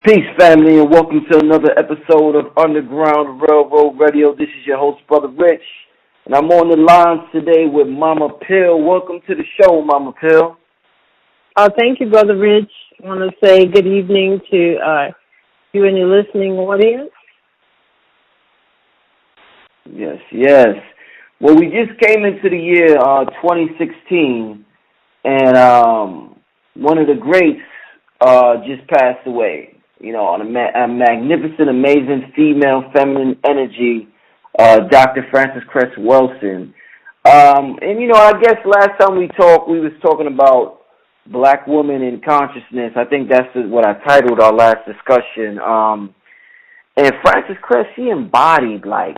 Peace, family, and welcome to another episode of Underground Railroad Radio. This is your host, Brother Rich, and I'm on the lines today with Mama Pill. Welcome to the show, Mama Pill. Thank you, Brother Rich. I want to say good evening to you and your listening audience. Yes. Well, we just came into the year 2016, and one of the greats just passed away. You know, on a magnificent, amazing female feminine energy, Dr. Frances Cress Welsing. And, you know, I guess last time we talked, we was talking about black women in consciousness. I think that's what I titled our last discussion. And Frances Cress, she embodied, like,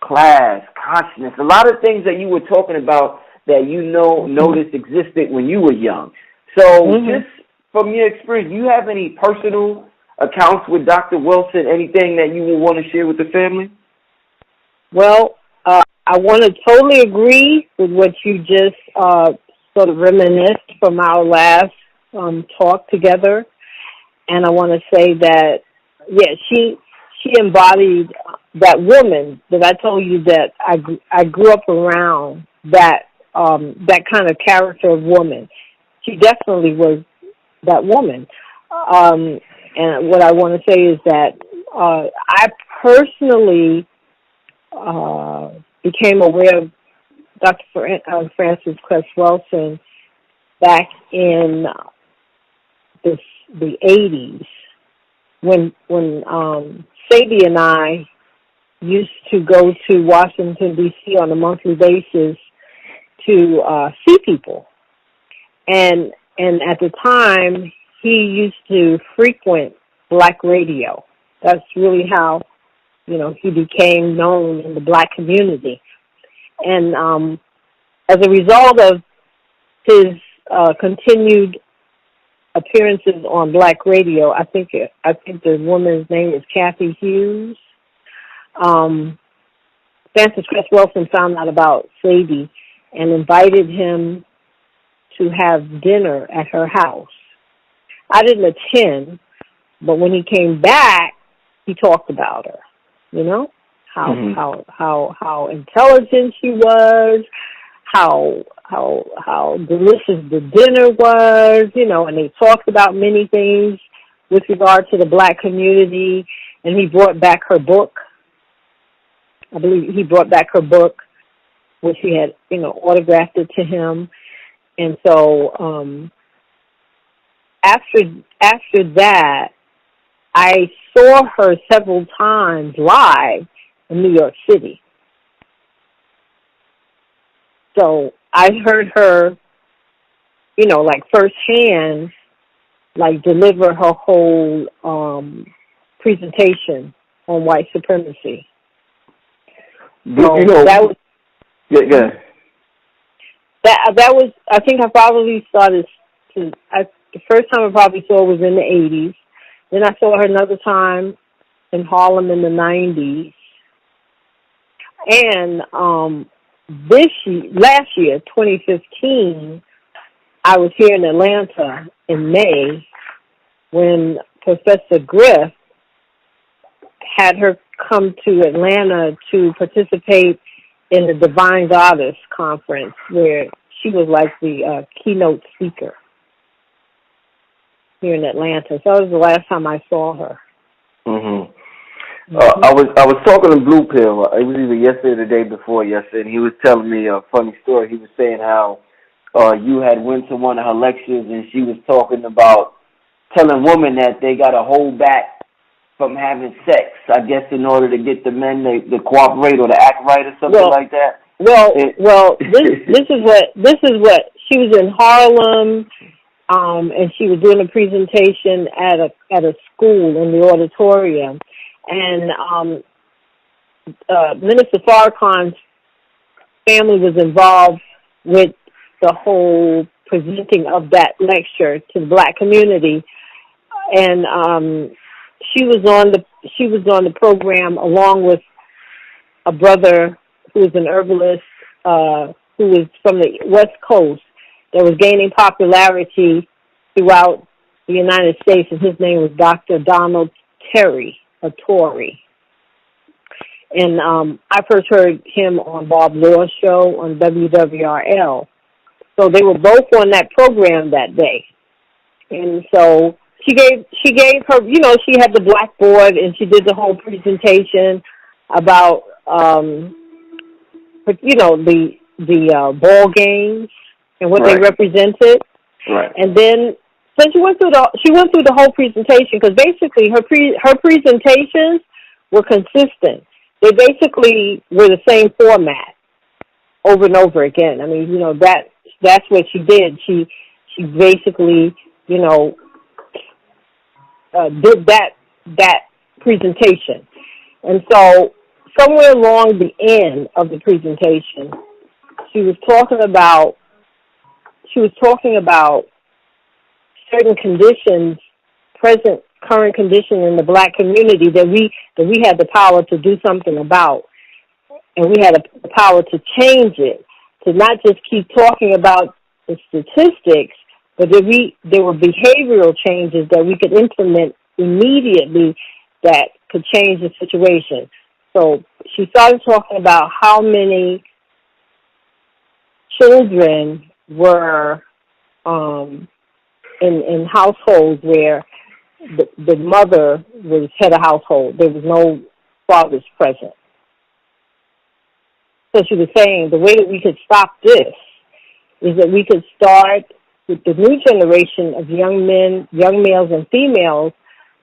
class, consciousness, a lot of things that you were talking about that you noticed existed when you were young. So just from your experience, do you have any personal accounts with Dr. Welsing, anything that you would want to share with the family? Well, I want to totally agree with what you just sort of reminisced from our last talk together. And I want to say that, yeah, she embodied that woman that I told you that I grew up around, that kind of character of woman. She definitely was that woman. And what I want to say is that I personally became aware of Dr. Frances Cress Welsing back in the 80s when Sadie and I used to go to Washington, D.C. on a monthly basis to see people. And at the time, he used to frequent black radio. That's really how, you know, he became known in the black community. And as a result of his continued appearances on black radio, I think the woman's name is Kathy Hughes. Frances Cress Welsing found out about Sadie and invited him to have dinner at her house. I didn't attend, but when he came back, he talked about her. You know, how intelligent she was, how delicious the dinner was. You know, and they talked about many things with regard to the black community. And he brought back her book. I believe he brought back her book, which he had, you know, autographed it to him. And so after that, I saw her several times live in New York City. So I heard her, you know, like firsthand, like deliver her whole presentation on white supremacy. So you know, that was yeah. That was, I think I probably started the first time I probably saw her was in the 80s. Then I saw her another time in Harlem in the 90s. And last year, 2015, I was here in Atlanta in May when Professor Griff had her come to Atlanta to participate in the Divine Goddess Conference, where she was like the keynote speaker here in Atlanta. So that was the last time I saw her. I was talking to Blue Pill. It was either yesterday or the day before yesterday, and he was telling me a funny story. He was saying how you had went to one of her lectures, and she was talking about telling women that they got to hold back from having sex, I guess, in order to get the men to cooperate or to act right or something like that. This is what she was in Harlem, and she was doing a presentation at a school in the auditorium, and Minister Farrakhan's family was involved with the whole presenting of that lecture to the black community, and she was on the program along with a brother who was an herbalist who was from the West Coast that was gaining popularity throughout the United States, and his name was Dr. Donald Torrey. And I first heard him on Bob Law's show on WWRL. So they were both on that program that day. And so she gave her, she had the blackboard and she did the whole presentation about, the ball games and what they represented. Right. And then she went through the whole presentation, because basically her presentations were consistent. They basically were the same format over and over again. I mean, that's what she did. She basically, did that presentation. And so somewhere along the end of the presentation, she was talking about certain conditions, current condition in the black community that we had the power to do something about, and we had the power to change it, to not just keep talking about the statistics, but there were behavioral changes that we could implement immediately that could change the situation. So she started talking about how many children were in households where the mother was head of household. There was no fathers present. So she was saying the way that we could stop this is that we could start with the new generation of young men, young males and females,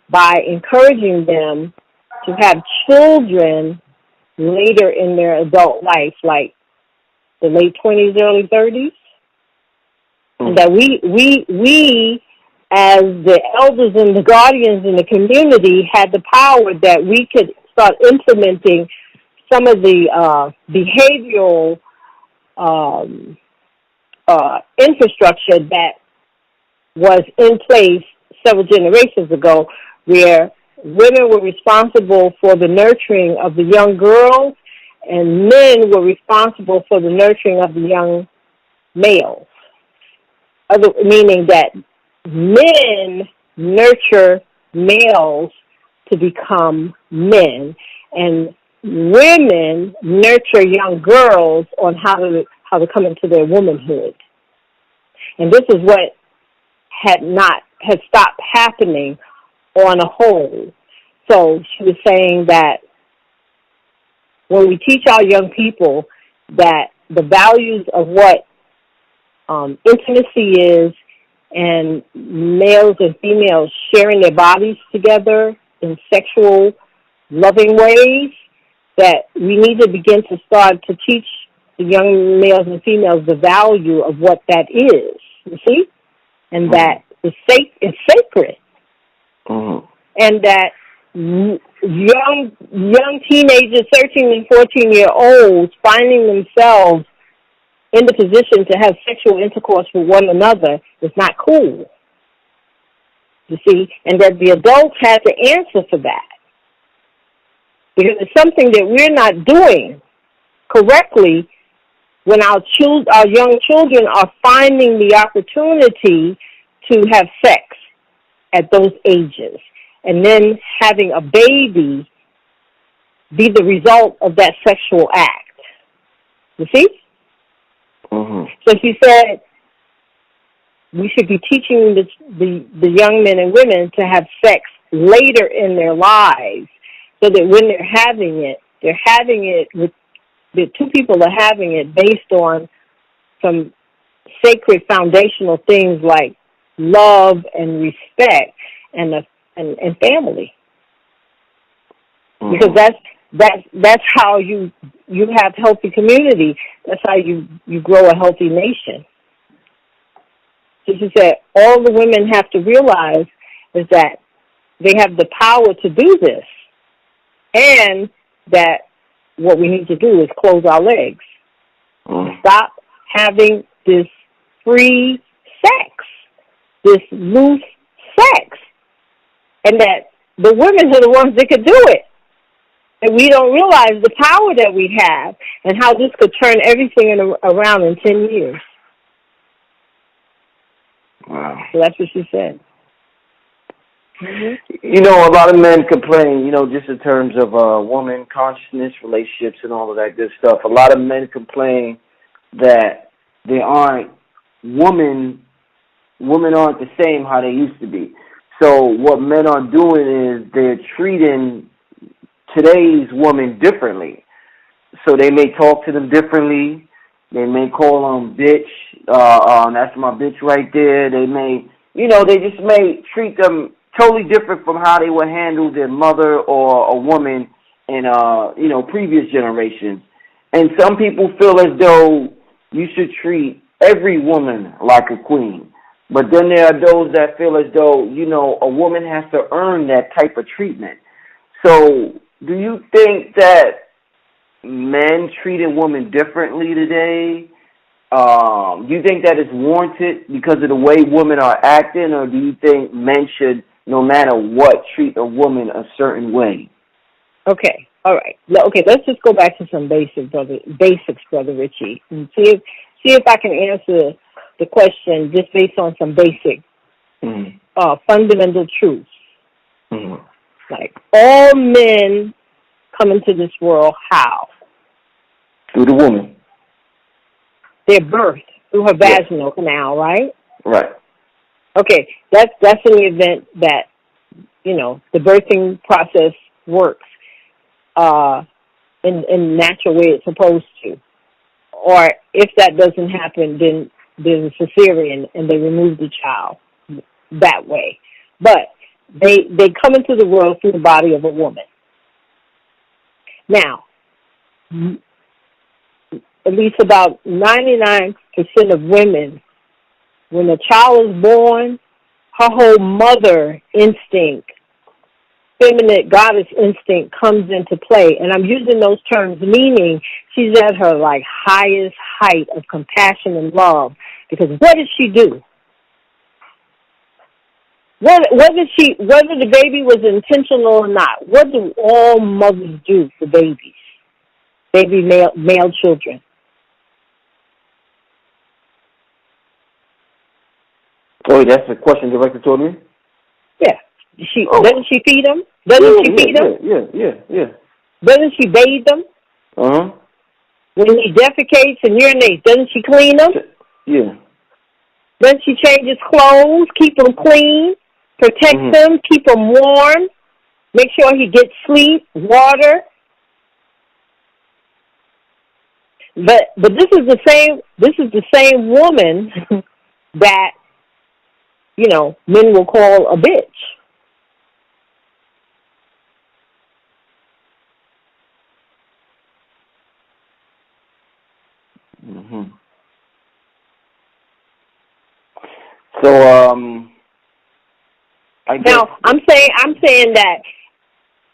by encouraging them to have children later in their adult life, like the late 20s, early 30s. And that we as the elders and the guardians in the community had the power that we could start implementing some of the behavioral infrastructure that was in place several generations ago, where women were responsible for the nurturing of the young girls and men were responsible for the nurturing of the young males. Meaning that men nurture males to become men, and women nurture young girls on how to come into their womanhood. And this is what had stopped happening on a whole. So she was saying that when we teach our young people that the values of what intimacy is, and males and females sharing their bodies together in sexual, loving ways, that we need to begin to start to teach the young males and females the value of what that is, you see? And that it's sacred. Mm-hmm. And that young teenagers, 13 and 14-year-olds, finding themselves in the position to have sexual intercourse with one another is not cool, you see, and that the adults had to answer for that, because it's something that we're not doing correctly when our young children are finding the opportunity to have sex at those ages, and then having a baby be the result of that sexual act, you see? Mm-hmm. So she said we should be teaching the young men and women to have sex later in their lives, so that when they're having it with the two people are having it based on some sacred foundational things like love and respect and family. Mm-hmm. Because that's how you have healthy community. That's how you grow a healthy nation. So she said all the women have to realize is that they have the power to do this, and that what we need to do is close our legs. Stop having this free sex, this loose sex, and that the women are the ones that could do it. And we don't realize the power that we have and how this could turn everything around in 10 years. Wow. So that's what she said. Mhm. You know, a lot of men complain, you know, just in terms of woman consciousness, relationships, and all of that good stuff. A lot of men complain that they aren't women aren't the same how they used to be. So what men are doing is they're treating today's woman differently. So they may talk to them differently. They may call them bitch. That's my bitch right there. They may, you know, they just may treat them totally different from how they would handle their mother or a woman in, you know, previous generations. And some people feel as though you should treat every woman like a queen. But then there are those that feel as though, you know, a woman has to earn that type of treatment. So do you think that men treating women differently today? Do you think that is warranted because of the way women are acting, or do you think men should, no matter what, treat a woman a certain way? Okay. All right. Okay. Let's just go back to some basics, brother Richie, and see if I can answer the question just based on some basic, fundamental truths. Mm-hmm. Like, all men come into this world how? Through the woman. Their birth, through her vaginal canal, right? Right. Okay, that's an event that, you know, the birthing process works in the natural way it's supposed to. Or if that doesn't happen, then there's a cesarean and they remove the child that way. But they come into the world through the body of a woman. Now, at least about 99% of women, when a child is born, her whole mother instinct, feminine goddess instinct comes into play. And I'm using those terms meaning she's at her like highest height of compassion and love. Because what does she do? Whether the baby was intentional or not, what do all mothers do for babies? Male children. Oh, that's a question directed toward me? Yeah. Doesn't she feed them? Doesn't she feed them? Yeah. Doesn't she bathe them? Uh-huh. When he defecates and urinates, doesn't she clean them? Yeah. Doesn't she change his clothes, keep them clean, protect them, keep them warm, make sure he gets sleep, water? But this is the same woman that, you know, men will call a bitch. Mm-hmm. So, I guess. Now, I'm saying that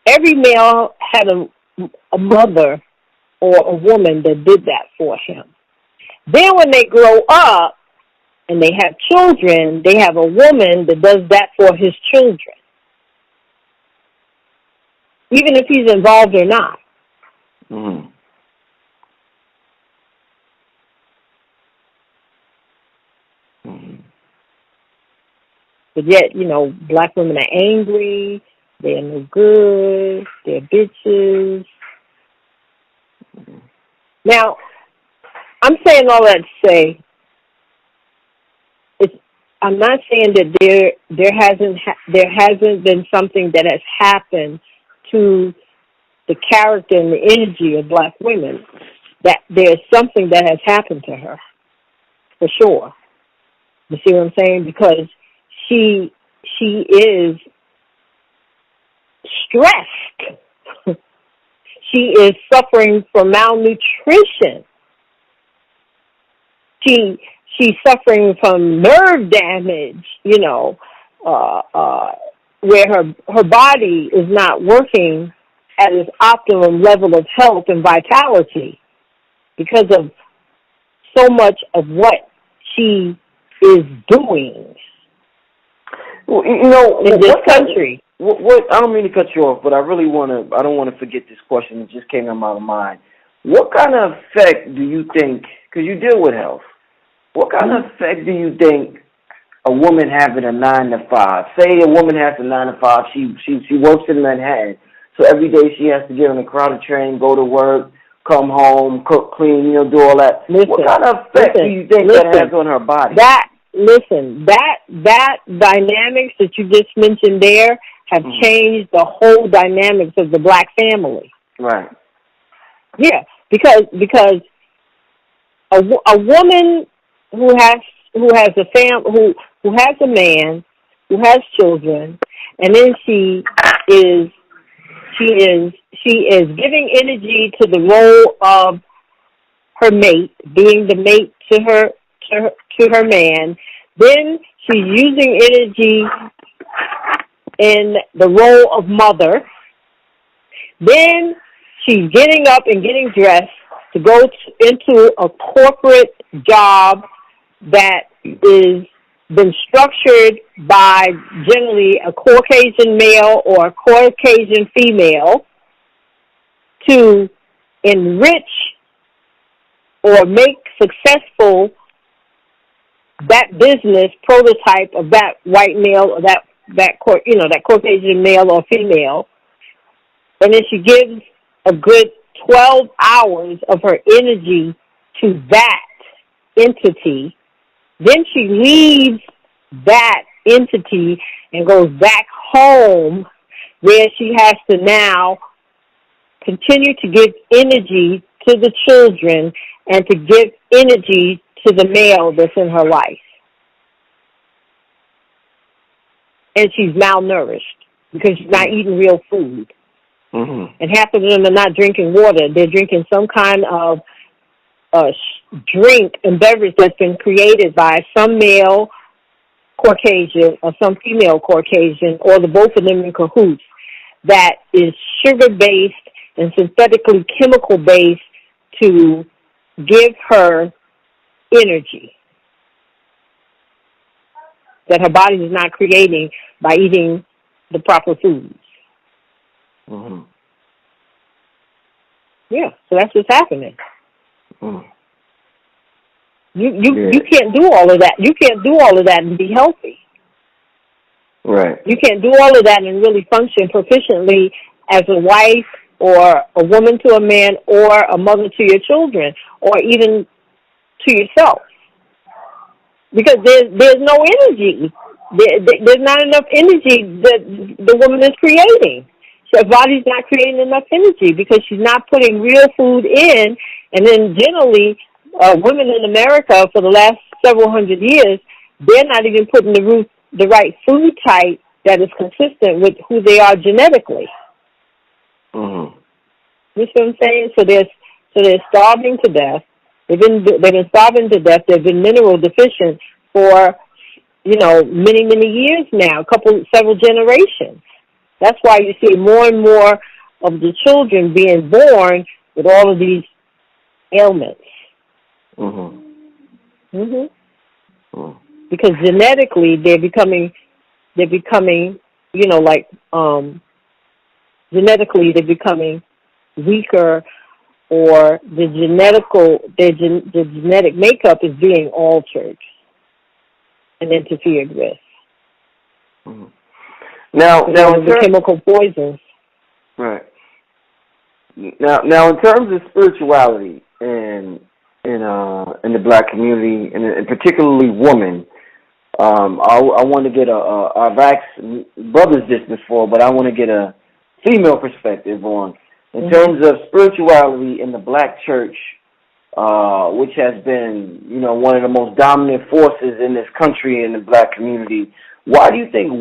every male had a mother or a woman that did that for him. Then when they grow up and they have children, they have a woman that does that for his children, even if he's involved or not. Mm-hmm. But yet, you know, black women are angry, they're no good, they're bitches. Now, I'm saying all that to say, I'm not saying that there hasn't been something that has happened to the character and the energy of black women. That there's something that has happened to her, for sure. You see what I'm saying? Because she is stressed. She is suffering from malnutrition. She's suffering from nerve damage, you know, where her body is not working at its optimum level of health and vitality because of so much of what she is doing. Well, you know, in this country. What I don't mean to cut you off, but I don't want to forget this question. It just came to my mind. What kind of effect do you think, because you deal with health, what kind of effect do you think a woman having a 9 to 5. Say a woman has a 9 to 5. She works in Manhattan, so every day she has to get on a crowded train, go to work, come home, cook, clean, do all that. What kind of effect do you think that has on her body? That dynamics that you just mentioned there have changed the whole dynamics of the black family. Right. Yeah, because a woman who has a man, who has children, and then she is giving energy to the role of her mate, being the mate to her man. Then she's using energy in the role of mother. Then she's getting up and getting dressed to go into a corporate job that is been structured by generally a Caucasian male or a Caucasian female to enrich or make successful that business prototype of that white male or that Caucasian male or female. And then she gives a good 12 hours of her energy to that entity. Then she leaves that entity and goes back home, where she has to now continue to give energy to the children and to give energy to the male that's in her life. And she's malnourished because she's not eating real food. Mm-hmm. And half of them are not drinking water. They're drinking some kind of drink and beverage that's been created by some male Caucasian or some female Caucasian, or the both of them in cahoots, that is sugar-based and synthetically chemical-based to give her energy that her body is not creating by eating the proper foods. Mm-hmm. Yeah, so that's what's happening. Mm. You can't do all of that. You can't do all of that and be healthy. Right. You can't do all of that and really function proficiently as a wife or a woman to a man or a mother to your children or even to yourself. Because there's no energy. There's not enough energy that the woman is creating. Her body's not creating enough energy because she's not putting real food in. And then generally, women in America for the last several hundred years, they're not even putting the right food type that is consistent with who they are genetically. Mm-hmm. You see what I'm saying? So they're starving to death. They've been starving to death. They've been mineral deficient for many years now, several generations. That's why you see more and more of the children being born with all of these ailments. Mm-hmm. Mm-hmm. Mm. Because genetically they're becoming, genetically they're becoming weaker, or the genetic makeup is being altered and interfered with. Mm-hmm. Now the chemical poisons. Right. Now, in terms of spirituality in the black community, and particularly women, I want to get I've asked brothers this before, but I want to get a female perspective on in terms of spirituality in the black church, which has been one of the most dominant forces in this country in the black community. Why do you think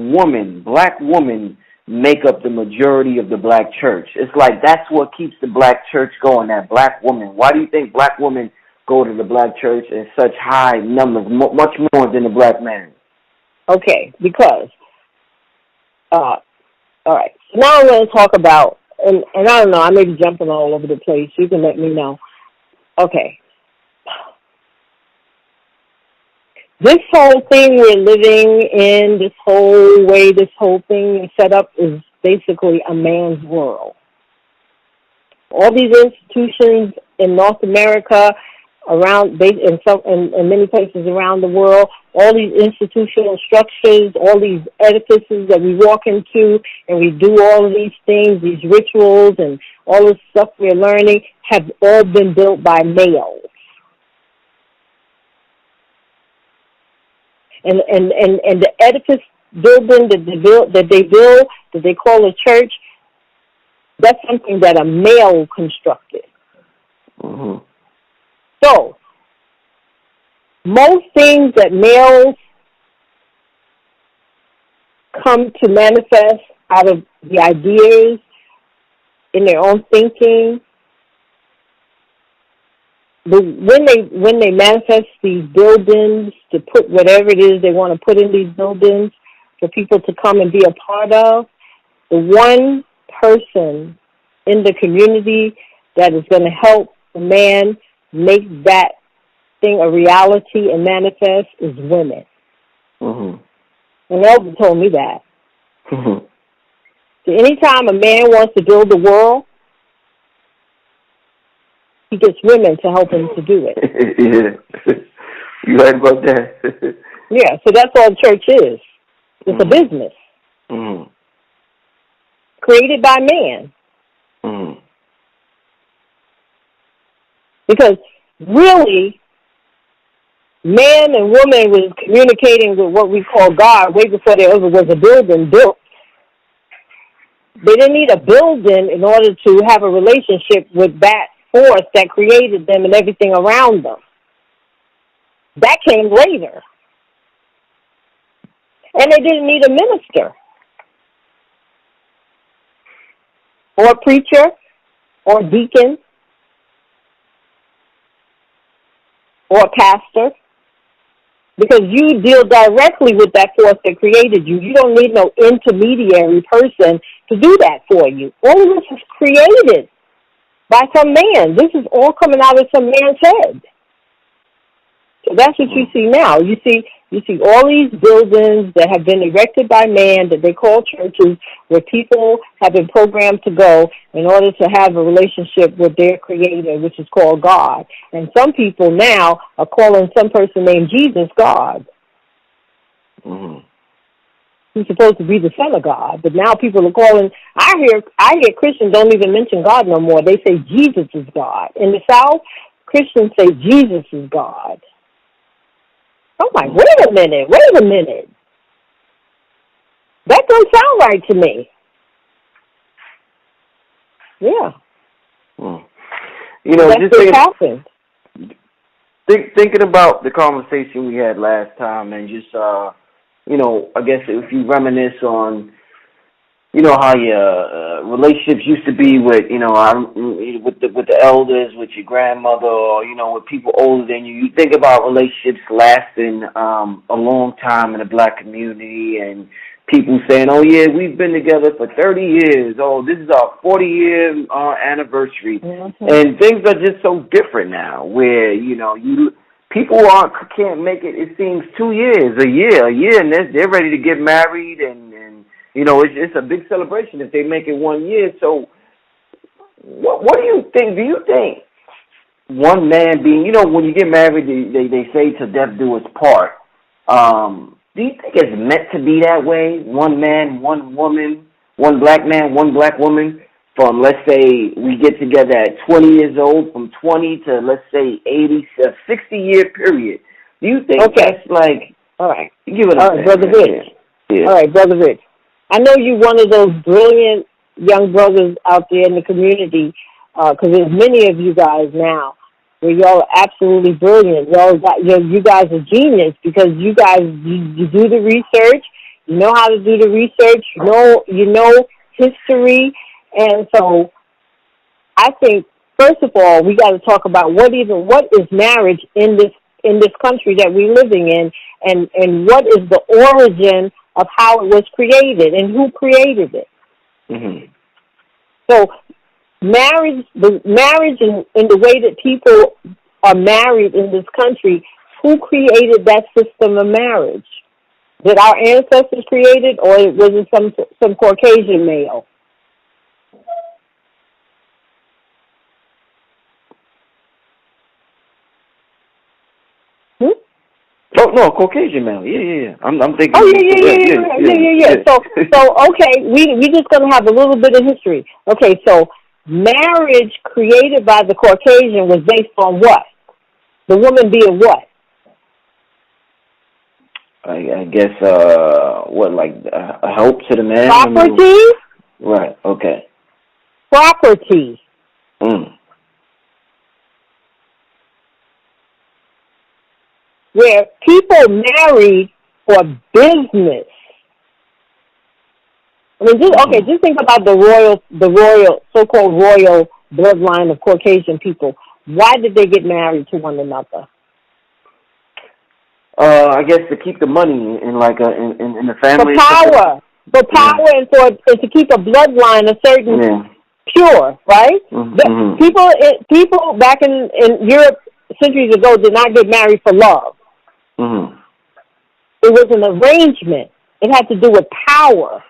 black women, make up the majority of the black church? It's like that's what keeps the black church going, that black woman. Why do you think black women go to the black church in such high numbers, much more than the black man? Okay, because, all right. Now I'm going to talk about, and I don't know, I may be jumping all over the place. You can let me know. Okay. This whole thing we're living in, this whole thing is set up is basically a man's world. All these institutions in North America around in many places around the world, all these institutional structures, all these edifices that we walk into, and we do all of these things, these rituals, and all this stuff we're learning have all been built by males. And the edifice building that they call a church, that's something that a male constructed. Mm-hmm. So, most things that males come to manifest out of the ideas in their own thinking, when they manifest these buildings to put whatever it is they want to put in these buildings for people to come and be a part of, the one person in the community that is going to help the man make that thing a reality and manifest is women. Mm-hmm. And Elder told me that. Mm-hmm. So anytime a man wants to build the world, he gets women to help him to do it. Yeah. You right about that? Yeah, so that's all church is. It's a business. Mm-hmm. Created by man. Mm-hmm. Because really, man and woman was communicating with what we call God way before there ever was a building built. They didn't need a building in order to have a relationship with that force that created them and everything around them. That came later. And they didn't need a minister or a preacher or a deacon or a pastor, because you deal directly with that force that created you. You don't need no intermediary person to do that for you. All of this is created by some man. This is all coming out of some man's head. So that's what you see now. You see all these buildings that have been erected by man that they call churches, where people have been programmed to go in order to have a relationship with their creator, which is called God. And some people now are calling some person named Jesus God. Mm-hmm. He's supposed to be the Son of God, but now people are calling. I hear Christians don't even mention God no more. They say Jesus is God. In the South, Christians say Jesus is God. I'm like, wait a minute. That don't sound right to me. Yeah. You know, that's just happened. Thinking about the conversation we had last time, and just you know, I guess if you reminisce on, you know, how your relationships used to be with, you know, with the elders, with your grandmother, or, you know, with people older than you. You think about relationships lasting a long time in the black community, and people saying, "Oh yeah, we've been together for 30 years. Oh, this is our 40-year anniversary," and things are just so different now. Where people can't make it. It seems 2 years, a year, and they're ready to get married and. You know, it's a big celebration if they make it 1 year. So what do you think? Do you think one man being, you know, when you get married, they say till death do us part. Do you think it's meant to be that way? One man, one woman, one black man, one black woman, from, let's say, we get together at 20 years old, from 20 to, let's say, 80, a 60-year period. Do you think that's like... All right. Give it All right, Brother Rich. Yeah. All right, Brother Rich. I know you're one of those brilliant young brothers out there in the community, because there's many of you guys now where y'all are absolutely brilliant. You guys are genius, because you guys you do the research, you know how to do the research, you know history, and so I think first of all we got to talk about what is marriage in this country that we're living in, and what is the origin of how it was created and who created it. Mm-hmm. So marriage in the way that people are married in this country, who created that system of marriage? Did our ancestors create it, or was it some Caucasian male? Oh no, Caucasian male. Yeah. I'm thinking. Oh yeah. So okay, we just gonna have a little bit of history. Okay, so marriage created by the Caucasian was based on what? The woman being what? I guess what, like a help to the man? Property. Right. Okay. Property. Where people married for business. I mean, just think about the so-called royal bloodline of Caucasian people. Why did they get married to one another? I guess to keep the money in the family. For power, and to keep a bloodline a certain pure, right? Mm-hmm. People back in Europe centuries ago did not get married for love. Mm-hmm. It was an arrangement. It had to do with power.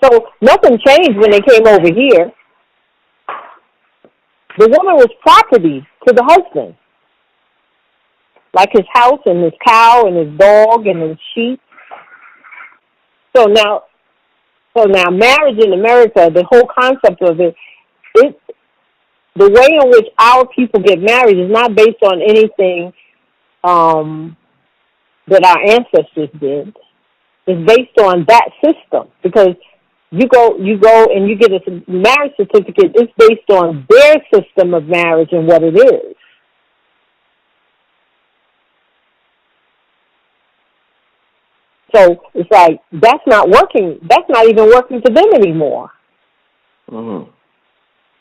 So nothing changed when they came over here. The woman was property to the husband, like his house and his cow and his dog and his sheep. So now marriage in America, the whole concept of it, the way in which our people get married is not based on anything that our ancestors did. It's based on that system, because you go and you get a marriage certificate. It's based on their system of marriage and what it is. So it's like that's not working. That's not even working for them anymore. Mm-hmm.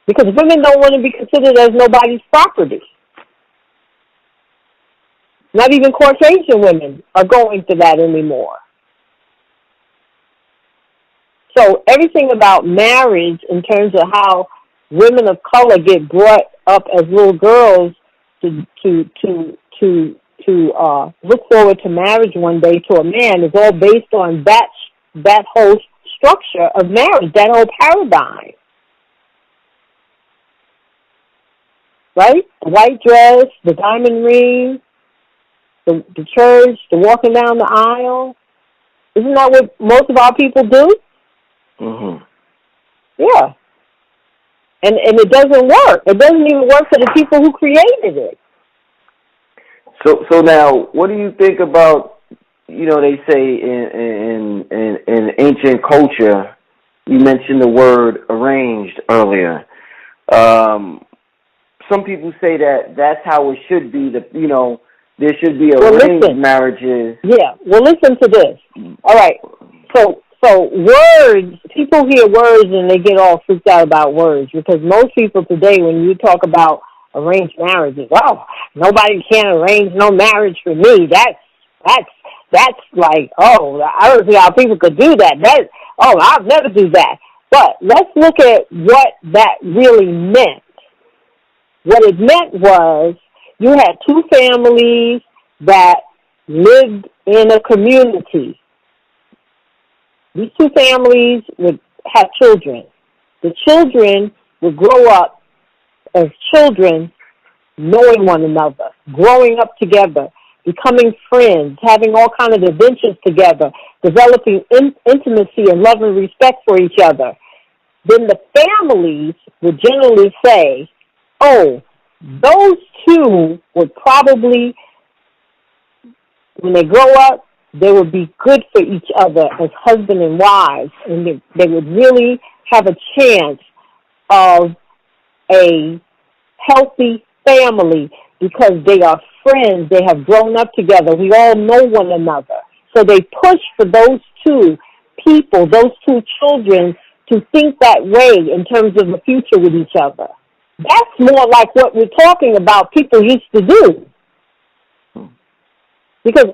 Because women don't want to be considered as nobody's property. Not even Caucasian women are going for that anymore. So everything about marriage, in terms of how women of color get brought up as little girls to look forward to marriage one day to a man, is all based on that whole structure of marriage, that whole paradigm. Right? The white dress, the diamond ring, the church, the walking down the aisle. Isn't that what most of our people do? Mm-hmm. Yeah. And it doesn't work. It doesn't even work for the people who created it. So now, what do you think about, they say in ancient culture, you mentioned the word arranged earlier. Some people say that that's how it should be. There should be arranged marriages. Yeah. Well, listen to this. All right. So words, people hear words and they get all freaked out about words, because most people today, when you talk about arranged marriages, nobody can arrange no marriage for me. That's like, I don't see how people could do that. I'll never do that. But let's look at what that really meant. What it meant was you had two families that lived in a community. These two families would have children. The children would grow up as children, knowing one another, growing up together, becoming friends, having all kinds of adventures together, developing intimacy and love and respect for each other. Then the families would generally say, those two would probably, when they grow up, they would be good for each other as husband and wives, and they would really have a chance of a healthy family because they are friends. They have grown up together. We all know one another. So they push for those two people, those two children, to think that way in terms of the future with each other. That's more like what we're talking about people used to do. Because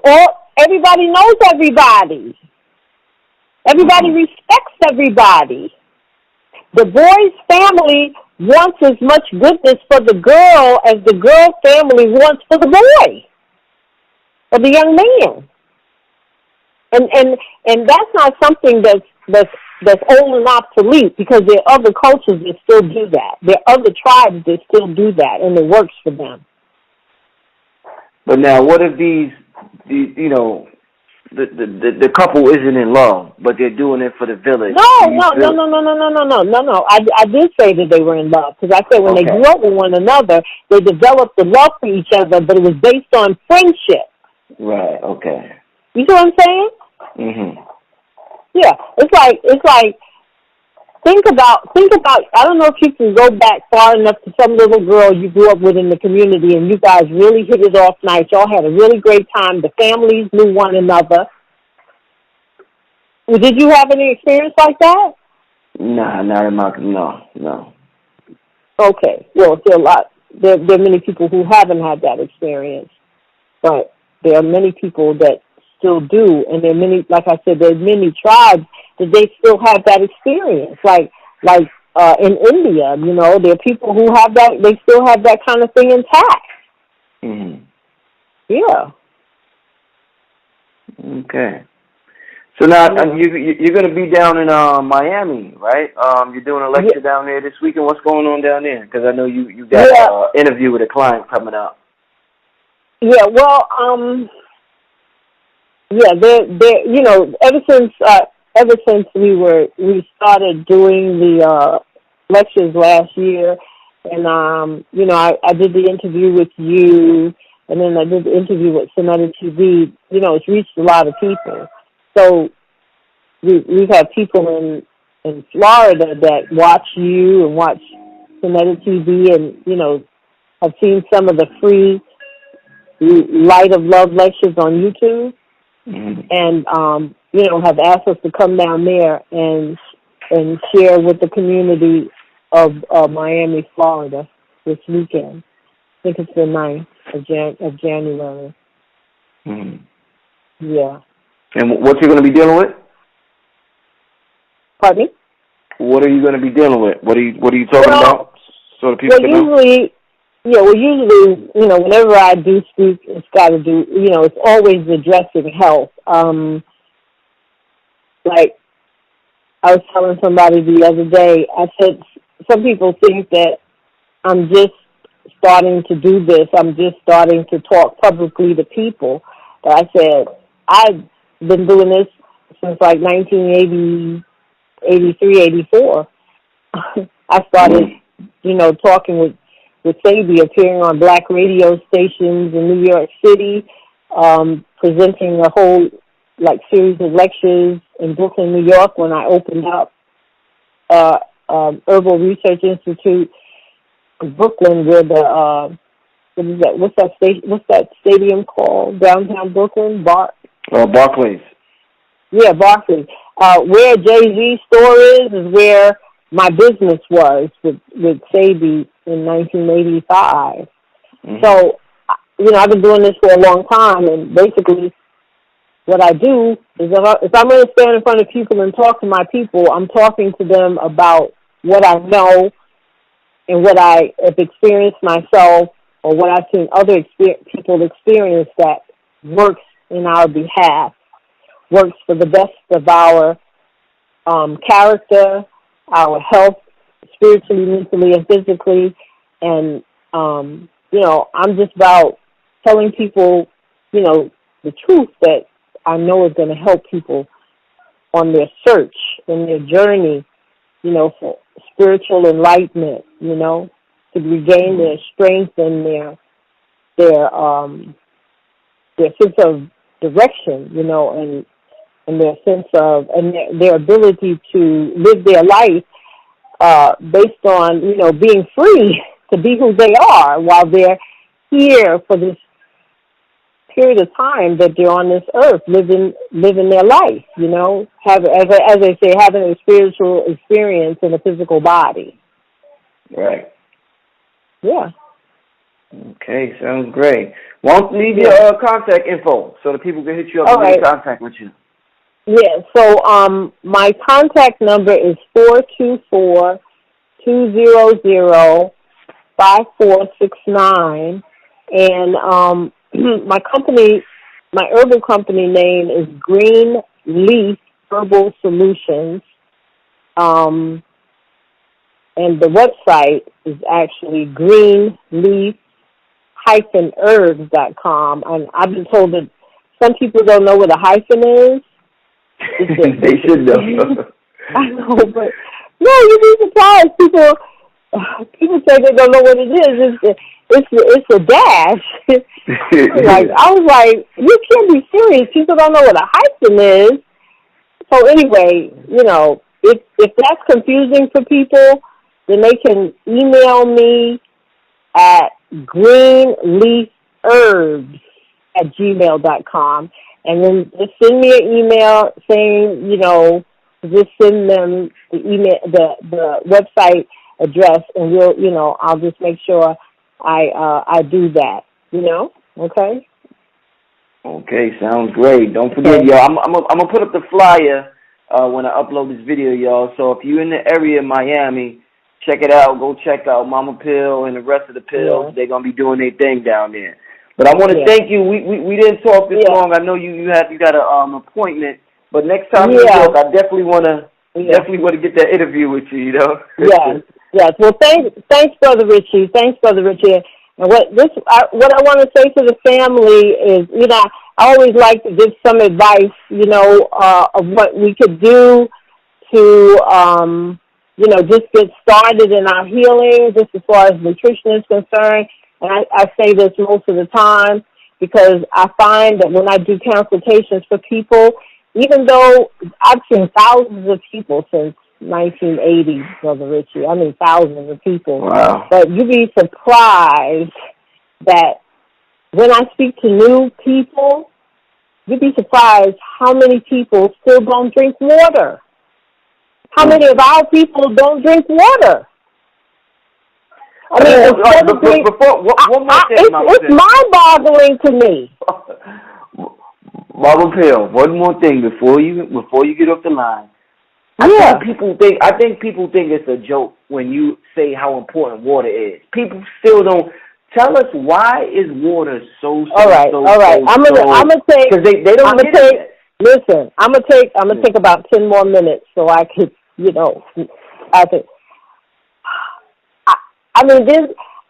everybody knows everybody. Everybody respects everybody. The boy's family wants as much goodness for the girl as the girl's family wants for the boy or the young man. And that's not something that's old and obsolete, because there are other cultures that still do that. There are other tribes that still do that, and it works for them. But now, what if the couple isn't in love, but they're doing it for the village? No. I did say that they were in love, because I said when they grew up with one another, they developed the love for each other, but it was based on friendship. Right. Okay. You see what I'm saying? Mhm. Yeah. It's like think about. I don't know if you can go back far enough to some little girl you grew up with in the community, and you guys really hit it off nice. Y'all had a really great time. The families knew one another. Well, did you have any experience like that? Nah, not in my no. Okay. Well, there are many people who haven't had that experience, but there are many people that still do, and there are many, like I said, there are many tribes that they still have that experience. Like in India, there are people who have that. They still have that kind of thing intact. Mhm. Yeah. Okay. So now you're going to be down in Miami, right? You're doing a lecture down there this weekend. What's going on down there? Because I know you got an interview with a client coming up. Yeah. Well, ever since we started doing the lectures last year, and I did the interview with you, and then I did the interview with Sonata TV. It's reached a lot of people. So we've had people in Florida that watch you and watch Sonata TV, and have seen some of the free Light of Love lectures on YouTube, and have asked us to come down there and share with the community of Miami, Florida this weekend. I think it's the 9th of January. Mm-hmm. Yeah. And what you're going to be dealing with? Pardon me? What are you going to be dealing with? What are you talking about? So the people can know. Usually, whenever I do speak, it's got to do, it's always addressing health. Like I was telling somebody the other day, I said, some people think that I'm just starting to do this. I'm just starting to talk publicly to people. But I said, I've been doing this since like 1980, 83, 84. I started, talking with Sabi, appearing on black radio stations in New York City, presenting a whole series of lectures in Brooklyn, New York, when I opened up Herbal Research Institute in Brooklyn, where what's that stadium called downtown Brooklyn? Barclays. Yeah, Barclays. Where Jay-Z's store is where my business was with Sabi in 1985. Mm-hmm. So, I've been doing this for a long time, and basically what I do is if I'm going to stand in front of people and talk to my people, I'm talking to them about what I know and what I have experienced myself, or what I've seen other people experience that works in our behalf, works for the best of our character, our health, spiritually, mentally, and physically. And, I'm just about telling people, the truth that I know is going to help people on their search, in their journey, for spiritual enlightenment, to regain their strength and their sense of direction, and their sense of, and their ability to live their life based on, being free to be who they are while they're here for this period of time that they're on this earth, living their life, as they say, having a spiritual experience in a physical body. Right. Yeah. Okay, sounds great. Won't leave your contact info so the people can hit you up and get in contact with you. Yeah, so my contact number is 424-200-5469, and my herbal company name is Green Leaf Herbal Solutions, and the website is actually greenleaf-herbal.com. herbs.com, and I've been told that some people don't know what a hyphen is. They should know. I know, but no, you'd be surprised. People say they don't know what it is. It's a dash. I was like, you can't be serious. People don't know what a hyphen is. So anyway, if that's confusing for people, then they can email me at greenleafherbs@gmail.com, and then just send me an email saying, just send them the email, the website address, and I'll just make sure I do that. Okay. Okay, sounds great. Don't forget, y'all. I'm gonna put up the flyer when I upload this video, y'all. So if you're in the area of Miami, check it out. Go check out Momma Pill and the rest of the pills. Yeah. They're gonna be doing their thing down there. But I want to thank you. We didn't talk this long. I know you got an appointment. But next time we talk, I definitely want to get that interview with you. Yes. Well, thanks, Brother Richie. And what I want to say to the family is, I always like to give some advice, of what we could do to, just get started in our healing, just as far as nutrition is concerned. And I say this most of the time because I find that when I do consultations for people, even though I've seen thousands of people since 1980, Brother Richie, I mean thousands of people. Wow. But you'd be surprised that when I speak to new people, you'd be surprised how many people still don't drink water. How many of our people don't drink water? I mean, it's mind-boggling to me. Momma Pill, one more thing before you get off the line. I think people think it's a joke when you say how important water is. People still don't. Tell us, why is water so all right. I'm gonna take because they don't get it. Listen, I'm gonna take about 10 more minutes so I could I think.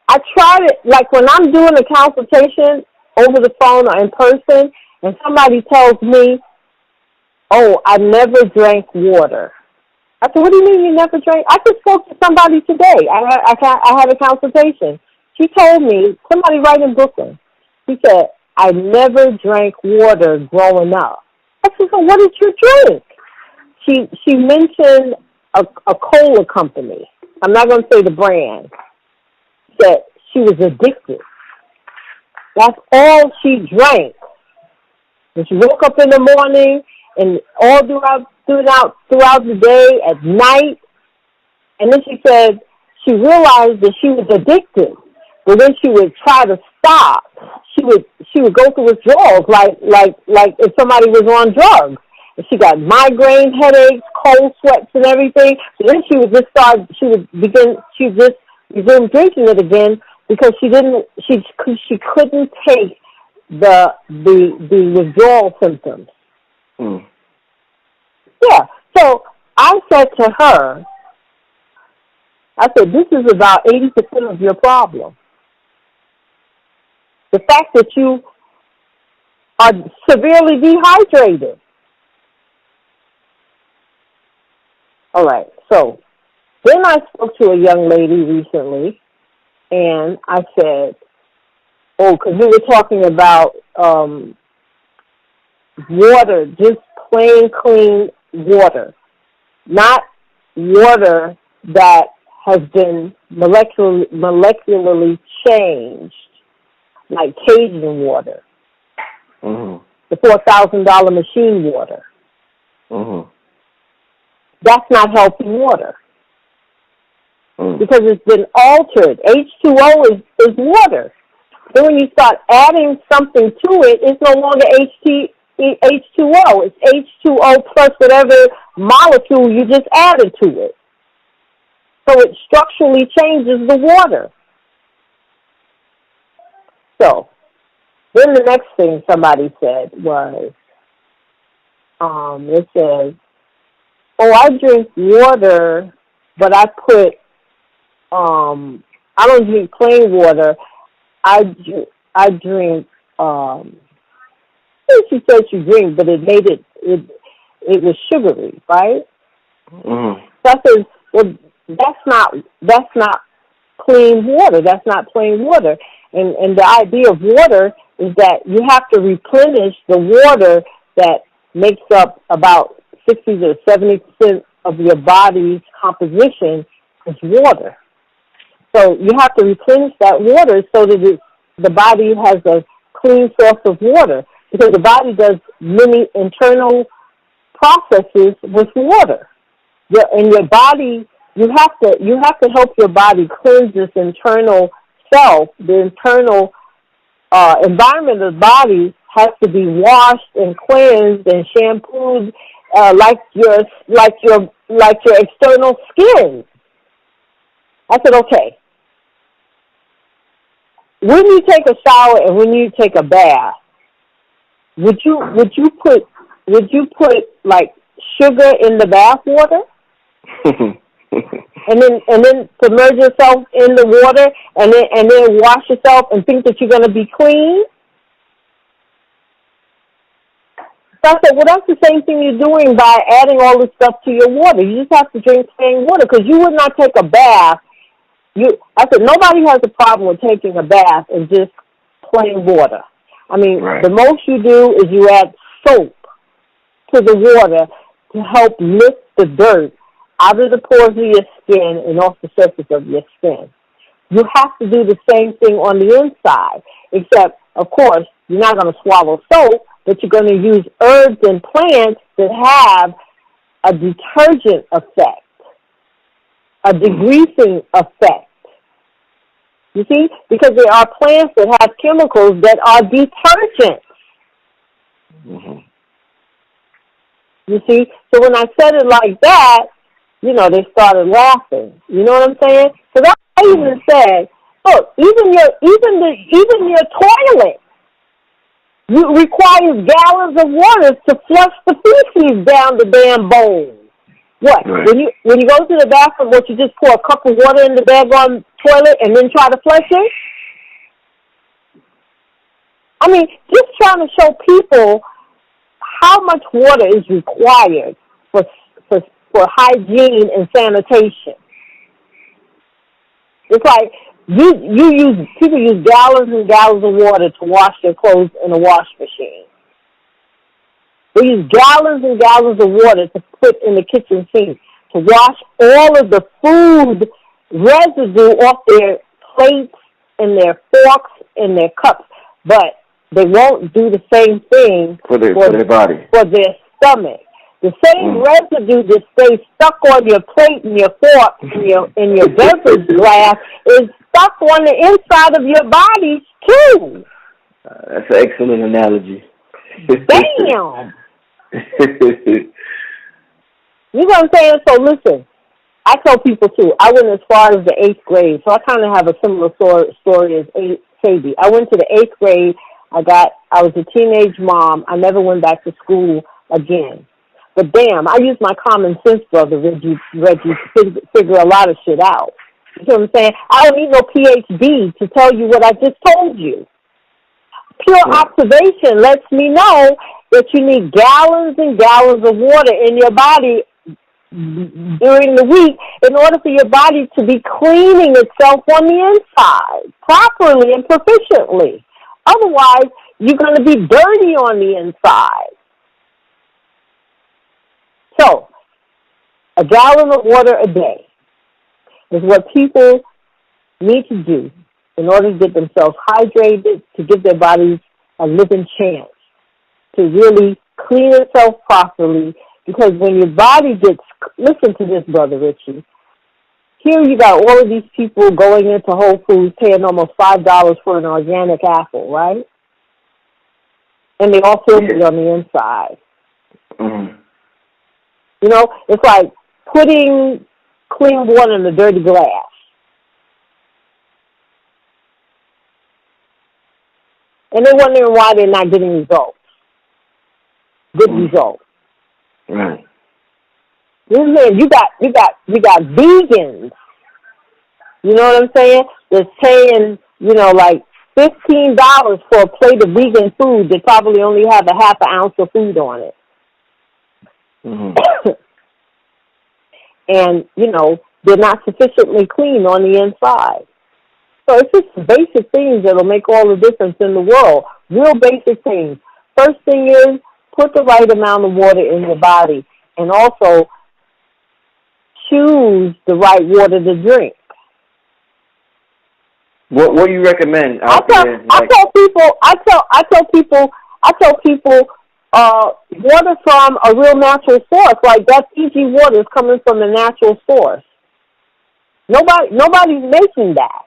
I try to, like when I'm doing a consultation over the phone or in person, and somebody tells me, "Oh, I never drank water." I said, "What do you mean you never drank?" I just spoke to somebody today. I had a consultation. She told me, somebody right in Brooklyn. She said, "I never drank water growing up." I said, "So what did you drink?" She mentioned a cola company. I'm not going to say the brand. That she was addicted. That's all she drank. And she woke up in the morning and all throughout the day, at night. And then she said she realized that she was addicted. But then she would try to stop. She would go through withdrawals like if somebody was on drugs. And she got migraine headaches, cold sweats and everything. So then she would resume drinking it again because she couldn't take the withdrawal symptoms. Mm. Yeah. So I said to her, this is about 80% of your problem. The fact that you are severely dehydrated. All right. So then I spoke to a young lady recently, and I said, because we were talking about water, just plain clean water, not water that has been molecularly changed, like Cajun water, mm-hmm. the $4,000 machine water. Mm-hmm. That's not healthy water. Mm. Because it's been altered. H2O is water. Then when you start adding something to it, it's no longer H2O. It's H2O plus whatever molecule you just added to it. So it structurally changes the water. So then the next thing somebody said was, it says, "Oh, I drink water, but I put, I don't drink plain water. I drink. She said she drink, but it made it was sugary, right? Mm-hmm. So I said, well, that's not clean water. That's not plain water. And the idea of water is that you have to replenish the water that makes up about 60 to 70% of your body's composition is water. So you have to replenish that water so that the body has a clean source of water, because the body does many internal processes with water. In your body, you have to help your body cleanse this internal self. The internal environment of the body has to be washed and cleansed and shampooed, like your external skin. I said, okay. When you take a shower and when you take a bath, would you put like sugar in the bath water? and then submerge yourself in the water and then wash yourself and think that you're gonna be clean? So I said, well, that's the same thing you're doing by adding all this stuff to your water. You just have to drink plain water, because you would not take a bath. I said, nobody has a problem with taking a bath and just plain water. I mean, right. The most you do is you add soap to the water to help lift the dirt out of the pores of your skin and off the surface of your skin. You have to do the same thing on the inside, except, of course, you're not going to swallow soap, but you're going to use herbs and plants that have a detergent effect, a degreasing effect. You see? Because there are plants that have chemicals that are detergents. Mm-hmm. You see? So when I said it like that, they started laughing. You know what I'm saying? Because I even said, look, even your toilet requires gallons of water to flush the feces down the damn bowl. What? Right. When you go to the bathroom, you just pour a cup of water in the daggone toilet and then try to flush it? I mean, just trying to show people how much water is required for hygiene and sanitation. It's like people use gallons and gallons of water to wash their clothes in a wash machine. They use gallons and gallons of water to put in the kitchen sink to wash all of the food residue off their plates and their forks and their cups. But they won't do the same thing for their body, for their stomach. The same residue that stays stuck on your plate and your fork and your beverage glass is stuck on the inside of your body too. That's an excellent analogy. Damn. You know what I'm saying? So listen, I tell people too, I went as far as the 8th grade, so I kind of have a similar story as Sadie. I went to the 8th grade. I was a teenage mom. I never went back to school again. But damn, I used my common sense, brother Reggie, to figure a lot of shit out. You know what I'm saying? I don't need no PhD to tell you what I just told you. Pure observation lets me know that you need gallons and gallons of water in your body during the week in order for your body to be cleaning itself on the inside properly and proficiently. Otherwise, you're going to be dirty on the inside. So, a gallon of water a day is what people need to do in order to get themselves hydrated, to give their bodies a living chance to really clean itself properly. Because when your body gets, listen to this, Brother Richie, here you got all of these people going into Whole Foods paying almost $5 for an organic apple, right? And they all filthy on the inside. Mm-hmm. You know, it's like putting clean water in a dirty glass. And they're wondering why they're not getting results. Good results. Right. Listen, you got vegans. You know what I'm saying? They're saying, like $15 for a plate of vegan food that probably only have a half an ounce of food on it. Mm-hmm. And, they're not sufficiently clean on the inside. So it's just basic things that'll make all the difference in the world. Real basic things. First thing is, put the right amount of water in your body, and also choose the right water to drink. What do you recommend I tell people, water from a real natural source. Like that Fiji water is coming from a natural source. Nobody's making that.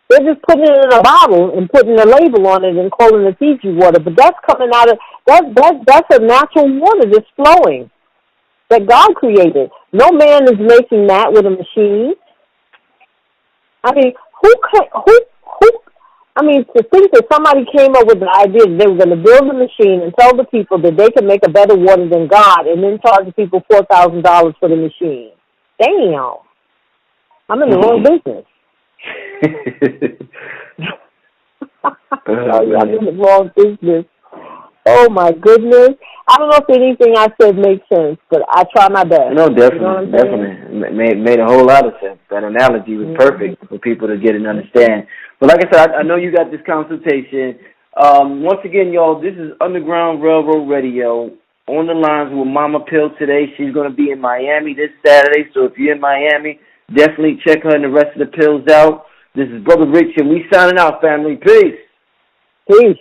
They're just putting it in a bottle and putting a label on it and calling it Fiji water. But that's coming out of that's a natural water that's flowing that God created. No man is making that with a machine. I mean, to think that somebody came up with the idea that they were going to build a machine and tell the people that they can make a better water than God and then charge the people $4,000 for the machine. Damn. I'm in the wrong business. I'm in the wrong business. Oh, my goodness. I don't know if anything I said makes sense, but I try my best. No, definitely, definitely. Made a whole lot of sense. That analogy was perfect for people to get and understand. But like I said, I know you got this consultation. Once again, y'all, this is Underground Railroad Radio. On the lines with Momma Pill today. She's going to be in Miami this Saturday, so if you're in Miami, definitely check her and the rest of the pills out. This is Brother Rich, and we signing out, family. Peace. Peace.